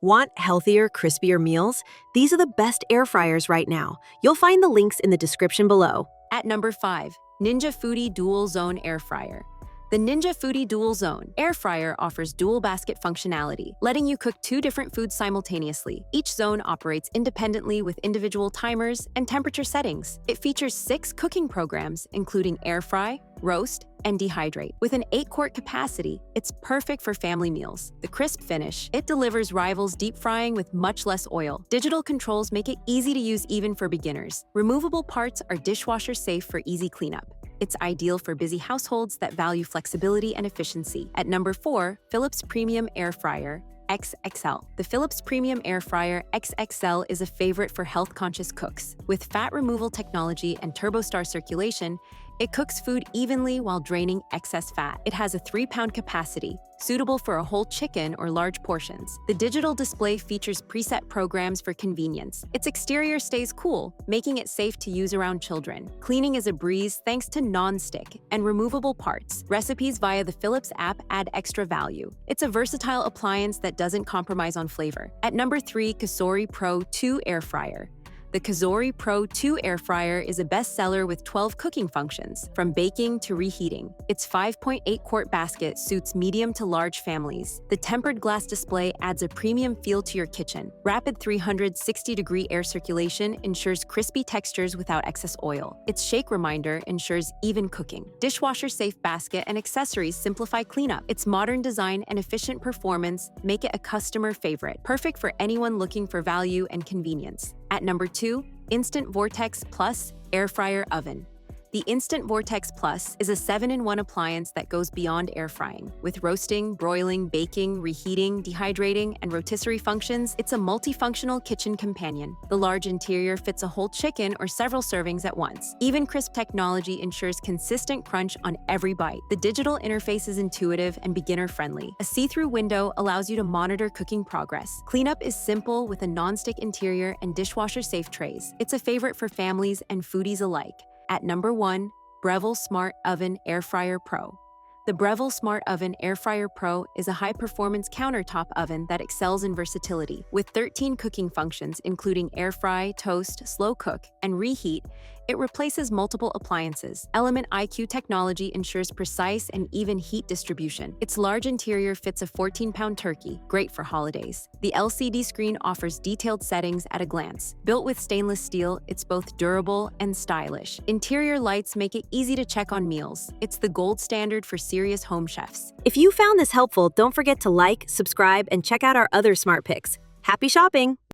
Want healthier, crispier meals? These are the best air fryers right now. You'll find the links in the description below. At number 5, Ninja Foodi DualZone Air Fryer. The Ninja Foodi DualZone Air Fryer offers dual basket functionality, letting you cook 2 different foods simultaneously. Each zone operates independently with individual timers and temperature settings. It features 6 cooking programs, including air fry, roast, and dehydrate. With an 8-quart capacity, it's perfect for family meals. The crisp finish, it delivers rivals deep frying with much less oil. Digital controls make it easy to use even for beginners. Removable parts are dishwasher safe for easy cleanup. It's ideal for busy households that value flexibility and efficiency. At number 4, Philips Premium Air Fryer XXL. The Philips Premium Air Fryer XXL is a favorite for health-conscious cooks. With fat removal technology and TurboStar circulation, it cooks food evenly while draining excess fat. It has a 3-pound capacity, suitable for a whole chicken or large portions. The digital display features preset programs for convenience. Its exterior stays cool, making it safe to use around children. Cleaning is a breeze thanks to non-stick and removable parts. Recipes via the Philips app add extra value. It's a versatile appliance that doesn't compromise on flavor. At number 3, COSORI Pro 2 Air Fryer. The COSORI Pro 2 Air Fryer is a bestseller with 12 cooking functions, from baking to reheating. Its 5.8-quart basket suits medium to large families. The tempered glass display adds a premium feel to your kitchen. Rapid 360-degree air circulation ensures crispy textures without excess oil. Its shake reminder ensures even cooking. Dishwasher-safe basket and accessories simplify cleanup. Its modern design and efficient performance make it a customer favorite, perfect for anyone looking for value and convenience. At number 2, Instant Vortex Plus Air Fryer Oven. The Instant Vortex Plus is a 7-in-1 appliance that goes beyond air frying. With roasting, broiling, baking, reheating, dehydrating, and rotisserie functions, it's a multifunctional kitchen companion. The large interior fits a whole chicken or several servings at once. Even crisp technology ensures consistent crunch on every bite. The digital interface is intuitive and beginner-friendly. A see-through window allows you to monitor cooking progress. Cleanup is simple with a non-stick interior and dishwasher-safe trays. It's a favorite for families and foodies alike. At number 1, Breville Smart Oven Air Fryer Pro. The Breville Smart Oven Air Fryer Pro is a high-performance countertop oven that excels in versatility. With 13 cooking functions, including air fry, toast, slow cook, and reheat, it replaces multiple appliances. Element IQ technology ensures precise and even heat distribution. Its large interior fits a 14-pound turkey, great for holidays. The LCD screen offers detailed settings at a glance. Built with stainless steel, it's both durable and stylish. Interior lights make it easy to check on meals. It's the gold standard for serious home chefs. If you found this helpful, don't forget to like, subscribe, and check out our other smart picks. Happy shopping!